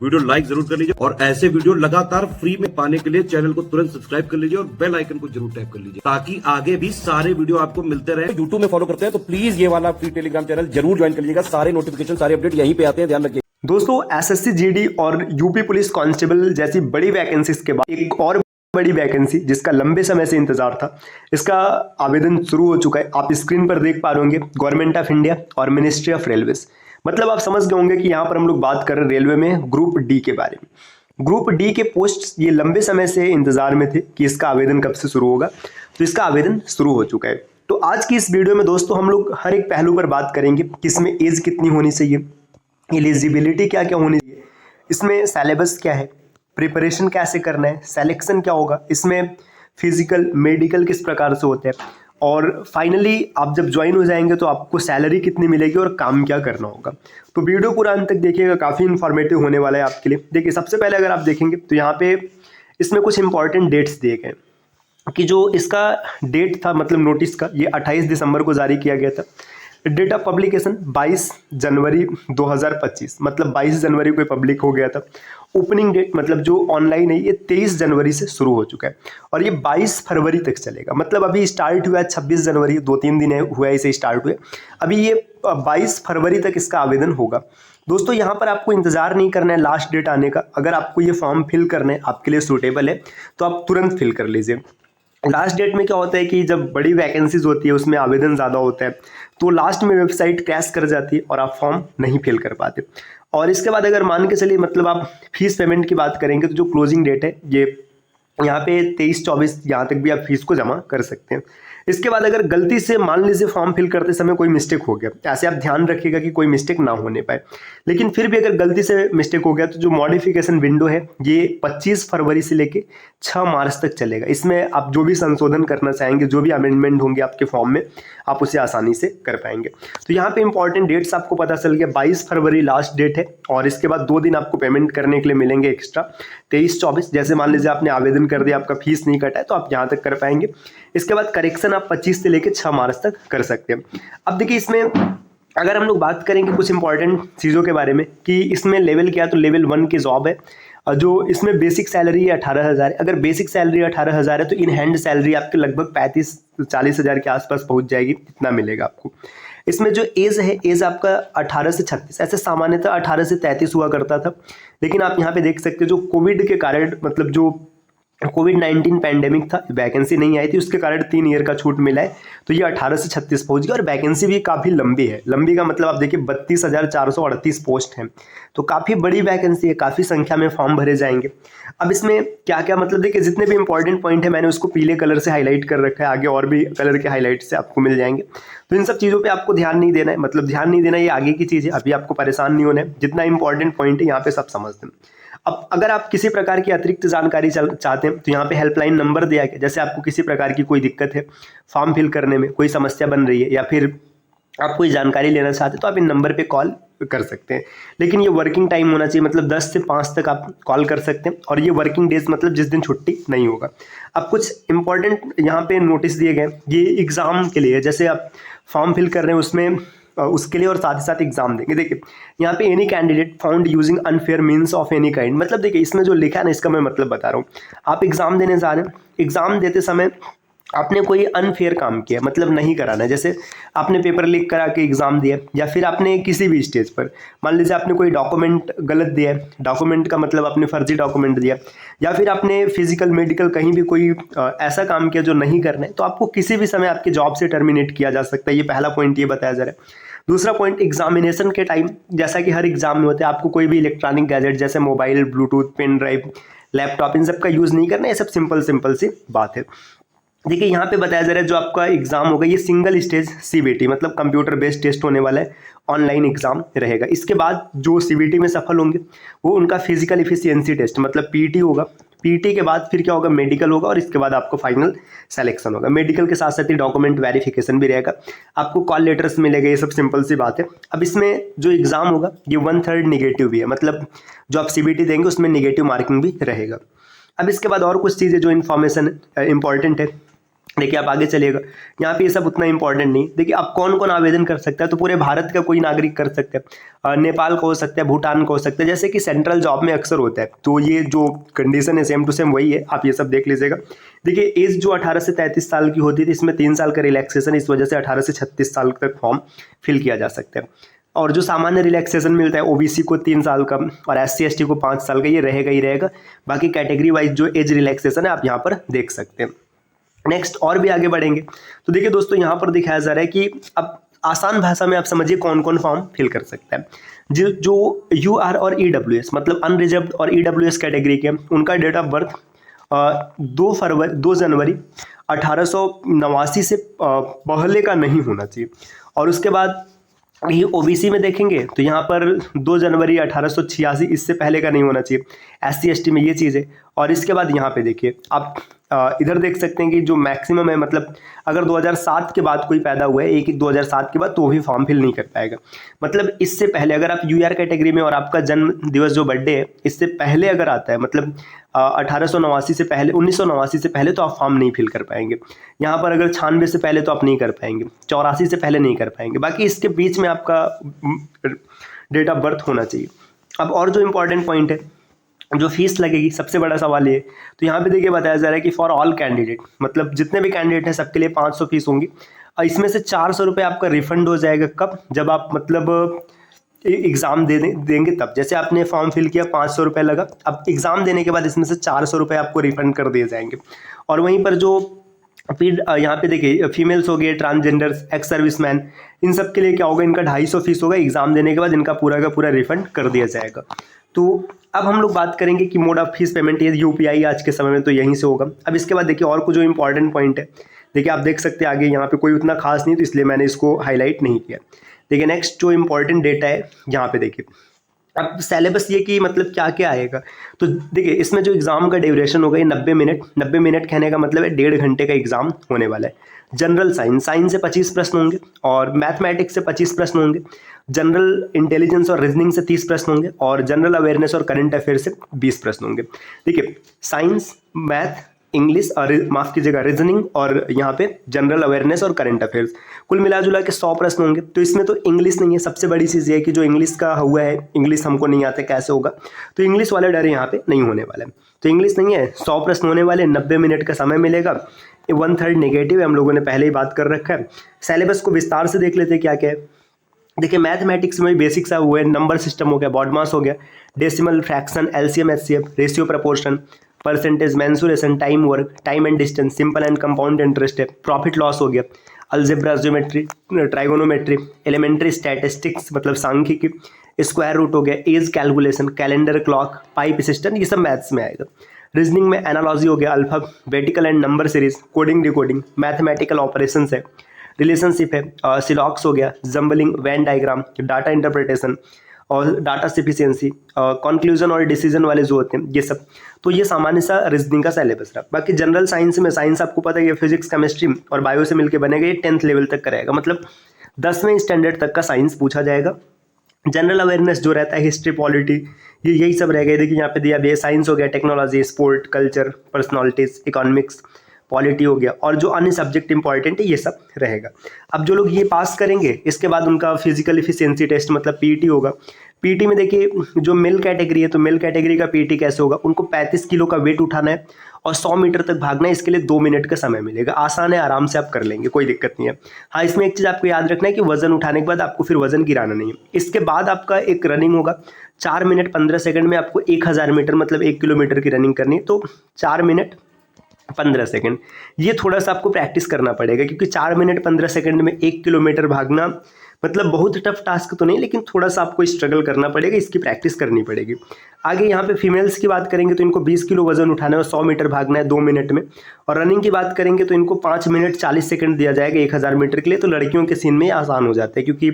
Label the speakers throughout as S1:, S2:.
S1: Video like जरूर कर लीजिए और ऐसे वीडियो लगातार फ्री में पाने के लिए चैनल को तुरंत सब्सक्राइब कर लीजिए और बेल आइकन को जरूर टैप कर लीजिए ताकि आगे भी सारे वीडियो आपको मिलते रहे। यूट्यूब में फॉलो करते हैं तो प्लीज ये वाला फ्री टेलीग्राम चैनल जरूर ज्वाइन कर लीजिएगा। सारे नोटिफिकेशन सारे अपडेट यहीं पे आते हैं, ध्यान रखिए।
S2: दोस्तों, एसएससी जीडी और यूपी पुलिस कांस्टेबल जैसी बड़ी वैकेंसीज के बाद एक और बड़ी वैकेंसी जिसका लंबे समय से इंतजार था, इसका आवेदन शुरू हो चुका है। आप स्क्रीन पर देख पा रहे होंगे, गवर्नमेंट ऑफ इंडिया और मिनिस्ट्री ऑफ रेलवेज। मतलब आप समझ गए होंगे कि यहाँ पर हम लोग बात कर रहे हैं रेलवे में ग्रुप डी के बारे में। ग्रुप डी के पोस्ट ये लंबे समय से इंतजार में थे कि इसका आवेदन कब से शुरू होगा, तो इसका आवेदन शुरू हो चुका है। तो आज की इस वीडियो में दोस्तों हम लोग हर एक पहलू पर बात करेंगे कि इसमें एज कितनी होनी चाहिए, एलिजिबिलिटी क्या क्या होनी चाहिए, इसमें सिलेबस क्या है, प्रिपरेशन कैसे करना है, सिलेक्शन क्या होगा, इसमें फिजिकल मेडिकल किस प्रकार से होते हैं, और फाइनली आप जब ज्वाइन हो जाएंगे तो आपको सैलरी कितनी मिलेगी और काम क्या करना होगा। तो वीडियो पूरा अंत तक देखिएगा, काफ़ी इन्फॉर्मेटिव होने वाला है आपके लिए। देखिए, सबसे पहले अगर आप देखेंगे तो यहाँ पे इसमें कुछ इंपॉर्टेंट डेट्स दिए गए कि जो इसका डेट था, मतलब नोटिस का, ये 28 दिसंबर को जारी किया गया था। डेट ऑफ पब्लिकेशन 22 जनवरी 2025, मतलब 22 जनवरी को पब्लिक हो गया था। ओपनिंग डेट मतलब जो ऑनलाइन है ये 23 जनवरी से शुरू हो चुका है और ये 22 फरवरी तक चलेगा। मतलब अभी स्टार्ट हुआ है 26 जनवरी, 2-3 दिन हुआ है इसे स्टार्ट हुए। अभी ये 22 फरवरी तक इसका आवेदन होगा। दोस्तों, यहाँ पर आपको इंतजार नहीं करना है लास्ट डेट आने का। अगर आपको ये फॉर्म फिल करना है, आपके लिए सूटेबल है, तो आप तुरंत फिल कर लीजिए। लास्ट डेट में क्या होता है कि जब बड़ी वैकेंसीज होती है, उसमें आवेदन ज़्यादा होता है, तो लास्ट में वेबसाइट क्रैश कर जाती है और आप फॉर्म नहीं फिल कर पाते। और इसके बाद अगर मान के चलिए, मतलब आप फीस पेमेंट की बात करेंगे तो जो क्लोजिंग डेट है ये यहाँ पे 23-24, यहाँ तक भी आप फीस को जमा कर सकते हैं। इसके बाद अगर गलती से मान लीजिए फॉर्म फिल करते समय कोई मिस्टेक हो गया, ऐसे आप ध्यान रखिएगा कि कोई मिस्टेक ना होने पाए, लेकिन फिर भी अगर गलती से मिस्टेक हो गया तो जो मॉडिफिकेशन विंडो है ये 25 फरवरी से लेके 6 मार्च तक चलेगा। इसमें आप जो भी संशोधन करना चाहेंगे, जो भी अमेंडमेंट होंगे आपके फॉर्म में, आप उसे आसानी से कर पाएंगे। तो यहाँ पे इंपॉर्टेंट डेट्स आपको पता चल गया। 22 फरवरी लास्ट डेट है और इसके बाद 2 दिन आपको पेमेंट करने के लिए मिलेंगे एक्स्ट्रा, 23-24। जैसे मान लीजिए आपने आवेदन कर दिया, आपका फीस नहीं कटा है, तो आप यहाँ तक कर पाएंगे। इसके बाद करेक्शन आप 25 से लेकर 6 मार्च तक कर सकते हैं। अब देखिए, इसमें अगर हम लोग बात करेंगे कुछ इंपॉर्टेंट चीज़ों के बारे में कि इसमें लेवल क्या है, तो लेवल 1 की जॉब है। और जो इसमें बेसिक सैलरी है 18,000 है। अगर बेसिक सैलरी 18,000 है तो इन हैंड सैलरी आपके लगभग 35-40 हज़ार के आसपास पहुंच जाएगी, इतना मिलेगा आपको। इसमें जो एज है, एज आपका 18 से 36, ऐसे सामान्यतः 18 से 33 हुआ करता था, लेकिन आप यहाँ पे देख सकते हो जो कोविड के कारण, मतलब जो कोविड-19 पैंडेमिक था, वैकेंसी नहीं आई थी, उसके कारण 3 ईयर का छूट मिला है, तो ये 18 से 36 पहुंच गया। और वैकेंसी भी काफ़ी लंबी है। लंबी का मतलब आप देखिए 32,438 पोस्ट हैं, तो काफ़ी बड़ी वैकेंसी है, काफ़ी संख्या में फॉर्म भरे जाएंगे। अब इसमें क्या क्या, मतलब देखिए जितने भी इंपॉर्टेंट पॉइंट है मैंने उसको पीले कलर से हाईलाइट कर रखा है, आगे और भी कलर के हाईलाइट से आपको मिल जाएंगे। तो इन सब चीज़ों पे आपको ध्यान नहीं देना है, मतलब ध्यान नहीं देना, ये आगे की चीज़ है, अभी आपको परेशान नहीं होना है। जितना इंपॉर्टेंट पॉइंट है यहाँ पे सब समझते हैं। अब अगर आप किसी प्रकार की अतिरिक्त जानकारी चाहते हैं तो यहाँ पे हेल्पलाइन नंबर दिया गया। जैसे आपको किसी प्रकार की कोई दिक्कत है, फॉर्म फिल करने में कोई समस्या बन रही है, या फिर आप कोई जानकारी लेना चाहते हैं, तो आप इन नंबर पे कॉल कर सकते हैं। लेकिन ये वर्किंग टाइम होना चाहिए, मतलब 10 से 5 तक आप कॉल कर सकते हैं, और ये वर्किंग डेज मतलब जिस दिन छुट्टी नहीं होगा। अब कुछ इंपॉर्टेंट यहाँ पे नोटिस दिए गए, ये एग्ज़ाम के लिए, जैसे आप फॉर्म फिल कर रहे हैं उसमें, उसके लिए, और साथ ही साथ एग्जाम देंगे। देखिए यहाँ पे any candidate found using unfair means of any kind, मतलब देखिए इसमें जो लिखा है ना, इसका मैं मतलब बता रहा हूँ। आप एग्जाम देने जा रहे हैं, एग्जाम देते समय आपने कोई अनफेयर काम किया, मतलब नहीं कराना है। जैसे आपने पेपर लीक करा के एग्जाम दिया, या फिर आपने किसी भी स्टेज पर मान लीजिए आपने कोई डॉक्यूमेंट गलत दिया है, डॉक्यूमेंट का मतलब आपने फर्जी डॉक्यूमेंट दिया, या फिर आपने फिजिकल मेडिकल कहीं भी कोई ऐसा काम किया जो नहीं करना है, तो आपको किसी भी समय आपके जॉब से टर्मिनेट किया जा सकता है। ये पहला पॉइंट ये बताया जा रहा है। दूसरा पॉइंट, एग्जामिनेशन के टाइम, जैसा कि हर एग्जाम में होता है, आपको कोई भी इलेक्ट्रॉनिक गैजेट जैसे mobile, bluetooth, pen drive, laptop, इन सब का यूज़ नहीं करना है। ये सब सिंपल सी बात है। देखिए यहाँ पे बताया जा रहा है जो आपका एग्जाम होगा ये सिंगल स्टेज सीबीटी, मतलब कंप्यूटर बेस्ड टेस्ट होने वाला है, ऑनलाइन एग्जाम रहेगा। इसके बाद जो सीबीटी में सफल होंगे वो उनका फिजिकल इफिशियंसी टेस्ट, मतलब पीटी होगा। पीटी के बाद फिर क्या होगा, मेडिकल होगा, और इसके बाद आपको फाइनल सिलेक्शन होगा। मेडिकल के साथ साथ ही डॉक्यूमेंट वेरिफिकेशन भी रहेगा, आपको कॉल लेटर्स मिलेगा। ये सब सिंपल सी बात है। अब इसमें जो एग्जाम होगा ये 1/3 निगेटिव भी है, मतलब जो आप सीबीटी देंगे उसमें निगेटिव मार्किंग भी रहेगा। अब इसके बाद और कुछ चीज़ें जो इन्फॉर्मेशन इंपॉर्टेंट है, देखिए आप आगे चलिएगा, यहाँ पे ये सब उतना इंपॉर्टेंट नहीं। देखिए अब कौन कौन आवेदन कर सकता है, तो पूरे भारत का कोई नागरिक कर सकता है, नेपाल का हो सकता है, भूटान का हो सकता है, जैसे कि सेंट्रल जॉब में अक्सर होता है। तो ये जो कंडीशन है सेम टू सेम वही है, आप ये सब देख लीजिएगा। देखिए एज जो 18 से 33 साल की होती थी, इसमें 3 साल का रिलैक्सेशन, इस वजह से 18 से 36 साल तक फॉर्म फिल किया जा सकता है। और जो सामान्य रिलैक्सेशन मिलता है ओबीसी को 3 साल का और एससी एसटी को 5 साल का, ये रहेगा ही रहेगा। बाकी कैटेगरी वाइज जो एज रिलैक्सेशन है आप यहाँ पर देख सकते हैं। नेक्स्ट और भी आगे बढ़ेंगे तो देखिए दोस्तों यहाँ पर दिखाया जा रहा है कि अब आसान भाषा में आप समझिए कौन कौन फॉर्म फिल कर सकता है। जो यूआर और ईडब्ल्यूएस मतलब अनरिजर्व्ड और ईडब्ल्यूएस कैटेगरी के, उनका डेट ऑफ बर्थ 2 जनवरी 1889 से पहले का नहीं होना चाहिए। और उसके बाद ये ओबीसी में देखेंगे तो यहाँ पर 2 जनवरी 1886 इससे पहले का नहीं होना चाहिए। एससी एसटी में ये चीज़ है। और इसके बाद यहाँ पे देखिए आप इधर देख सकते हैं कि जो मैक्सिमम है, मतलब अगर 2007 के बाद कोई पैदा हुआ है 1/1/2007 के बाद, तो भी फॉर्म फिल नहीं कर पाएगा। मतलब इससे पहले अगर आप यूआर कैटेगरी में और आपका जन्म दिवस जो बर्थडे है इससे पहले अगर आता है, मतलब 1889 से पहले, 1989 से पहले, तो आप फॉर्म नहीं फिल कर पाएंगे। यहाँ पर अगर 96 से पहले तो आप नहीं कर पाएंगे, 84 से पहले नहीं कर पाएंगे। बाकी इसके बीच में आपका डेट ऑफ बर्थ होना चाहिए। अब और जो इम्पोर्टेंट पॉइंट है, जो फीस लगेगी, सबसे बड़ा सवाल ये, तो यहाँ पे देखिए बताया जा रहा है कि फॉर ऑल कैंडिडेट, मतलब जितने भी कैंडिडेट हैं सबके लिए 500 फीस होंगी। और इसमें से 400 रुपये आपका रिफंड हो जाएगा कब, जब आप मतलब एग्ज़ाम देंगे तब। जैसे आपने फॉर्म फिल किया 500 रुपये लगा, अब एग्ज़ाम देने के बाद इसमें से 400 रुपये आपको रिफंड कर दिए जाएंगे। और वहीं पर जो फिर यहाँ पे देखिए फीमेल्स हो गए, ट्रांसजेंडर्स, एक्स सर्विसमैन, इन सब के लिए क्या होगा, इनका 250 फीस होगा। एग्ज़ाम देने के बाद इनका पूरा का पूरा रिफंड कर दिया जाएगा। तो अब हम लोग बात करेंगे कि मोड ऑफ फीस पेमेंट, ये यूपीआई आज के समय में तो यहीं से होगा। अब इसके बाद देखिए और कुछ जो इंपॉर्टेंट पॉइंट है, देखिए आप देख सकते हैं आगे यहाँ पे कोई उतना खास नहीं, तो इसलिए मैंने इसको हाईलाइट नहीं किया। देखिए नेक्स्ट जो इंपॉर्टेंट डेटा है यहाँ पे देखिए, अब सिलेबस ये कि मतलब क्या क्या आएगा। तो देखिए इसमें जो एग्ज़ाम का ड्यूरेशन होगा ये 90 मिनट, 90 मिनट कहने का मतलब है 1.5 घंटे का एग्ज़ाम होने वाला है। जनरल साइंस से 25 प्रश्न होंगे और मैथमेटिक्स से 25 प्रश्न होंगे। जनरल इंटेलिजेंस और रीजनिंग से 30 प्रश्न होंगे और जनरल अवेयरनेस और करंट अफेयर से 20 प्रश्न होंगे। देखिए साइंस, मैथ, इंग्लिश और माफ़ कीजिएगा रीजनिंग और यहाँ पे जनरल अवेयरनेस और करंट अफेयर्स, कुल मिला जुला के 100 प्रश्न होंगे। तो इसमें तो इंग्लिश नहीं है। सबसे बड़ी चीज़ ये है कि जो इंग्लिश का हुआ है, इंग्लिश हमको नहीं आते कैसे होगा, तो इंग्लिश वाले डर यहाँ पे नहीं होने वाले। तो इंग्लिश नहीं है, 100 प्रश्न होने वाले, 90 मिनट का समय मिलेगा। 1/3 नेगेटिव है, हम लोगों ने पहले ही बात कर रखा है। सिलेबस को विस्तार से देख लेते हैं क्या क्या है। देखिए मैथमेटिक्स में बेसिक सा हुआ है, नंबर सिस्टम हो गया, बॉडमास हो गया, decimal, fraction, LCM, HCF, ratio, proportion, percentage, mensuration, time work, time and distance, simple and compound interest है, प्रॉफिट लॉस हो गया, algebra, geometry, trigonometry, elementary statistics मतलब सांख्यिकी, स्क्वायर रूट हो गया, age calculation, calendar, clock, pipe system, ये सब maths में आएगा। रीजनिंग में एनालॉजी हो गया, alphabetical and number series, coding, decoding, mathematical operations है, रिलेशनशिप है, सिलॉक्स हो गया, jumbling, Venn diagram, data interpretation और डाटा सफिशिएंसी, कंक्लूजन और डिसीजन वाले जो होते हैं ये सब। तो ये सामान्य सा रीजनिंग का सिलेबस रहा। बाकी जनरल साइंस में, साइंस आपको पता है ये फिजिक्स, केमिस्ट्री और बायो से मिलकर बनेगा, ये 10th लेवल तक का रहेगा, मतलब 10वें स्टैंडर्ड तक का साइंस पूछा जाएगा। जनरल अवेयरनेस जो रहता है, हिस्ट्री, पॉलिटी, ये यही सब रहेगा। देखिए यहाँ पे दिया भी है, साइंस हो गया, technology, sport, culture, personalities, economics, polity हो गया, और जो अन्य सब्जेक्ट इंपॉर्टेंट है ये सब रहेगा। अब जो लोग ये पास करेंगे इसके बाद उनका फिजिकल एफिशिएंसी टेस्ट मतलब पीटी होगा। पीटी में देखिए जो मेल कैटेगरी है, तो मेल कैटेगरी का पीटी कैसे होगा, उनको 35 किलो का वेट उठाना है और 100 मीटर तक भागना है। इसके लिए 2 मिनट का समय मिलेगा। आसान है, आराम से आप कर लेंगे, कोई दिक्कत नहीं है। हाँ, इसमें एक चीज़ आपको याद रखना है कि वजन उठाने के बाद आपको फिर वजन गिराना नहीं है। इसके बाद आपका एक रनिंग होगा, 4 मिनट 15 सेकंड में आपको 1000 मीटर मतलब 1 किलोमीटर की रनिंग करनी है। तो 4 मिनट 15 सेकंड, ये थोड़ा सा आपको प्रैक्टिस करना पड़ेगा, क्योंकि 4 मिनट 15 सेकंड में 1 किलोमीटर भागना मतलब बहुत टफ टास्क तो नहीं, लेकिन थोड़ा सा आपको स्ट्रगल करना पड़ेगा, इसकी प्रैक्टिस करनी पड़ेगी। आगे यहाँ पे फीमेल्स की बात करेंगे तो इनको 20 किलो वजन उठाना है और 100 मीटर भागना है 2 मिनट में। और रनिंग की बात करेंगे तो इनको 5 मिनट 40 सेकंड दिया जाएगा 1000 मीटर के लिए। तो लड़कियों के सीन में आसान हो जाता है, क्योंकि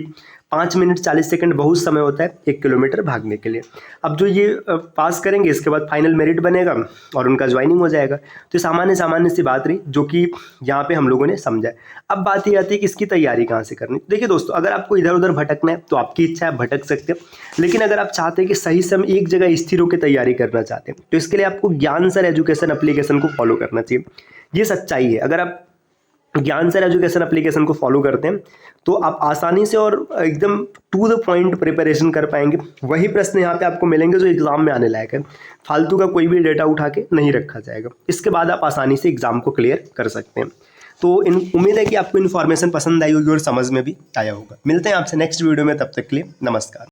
S2: 5 मिनट 40 सेकंड बहुत समय होता है 1 किलोमीटर भागने के लिए। अब जो ये पास करेंगे इसके बाद फाइनल मेरिट बनेगा और उनका ज्वाइनिंग हो जाएगा। तो सामान्य सी बात रही जो कि यहाँ पे हम लोगों ने समझा। अब बात ये आती है कि इसकी तैयारी कहाँ से करनी। देखिए दोस्तों, अगर आपको इधर उधर भटकना है तो आपकी इच्छा है, भटक सकते हैं, लेकिन अगर आप चाहते हैं कि सही समय एक जगह स्थिर होकर तैयारी करना चाहते हैं तो इसके लिए आपको ज्ञान सर एजुकेशन एप्लीकेशन को फॉलो करना चाहिए। ये सच्चाई है। अगर आप ज्ञान सर एजुकेशन एप्लीकेशन को फॉलो करते हैं तो आप आसानी से और एकदम टू द पॉइंट प्रिपरेशन कर पाएंगे। वही प्रश्न यहाँ पे आपको मिलेंगे जो एग्जाम में आने लायक है, फालतू का कोई भी डेटा उठा के नहीं रखा जाएगा। इसके बाद आप आसानी से एग्जाम को क्लियर कर सकते हैं। तो उम्मीद है कि आपको इन्फॉर्मेशन पसंद आई होगी और समझ में भी आया होगा। मिलते हैं आपसे नेक्स्ट वीडियो में, तब तक के लिए नमस्कार।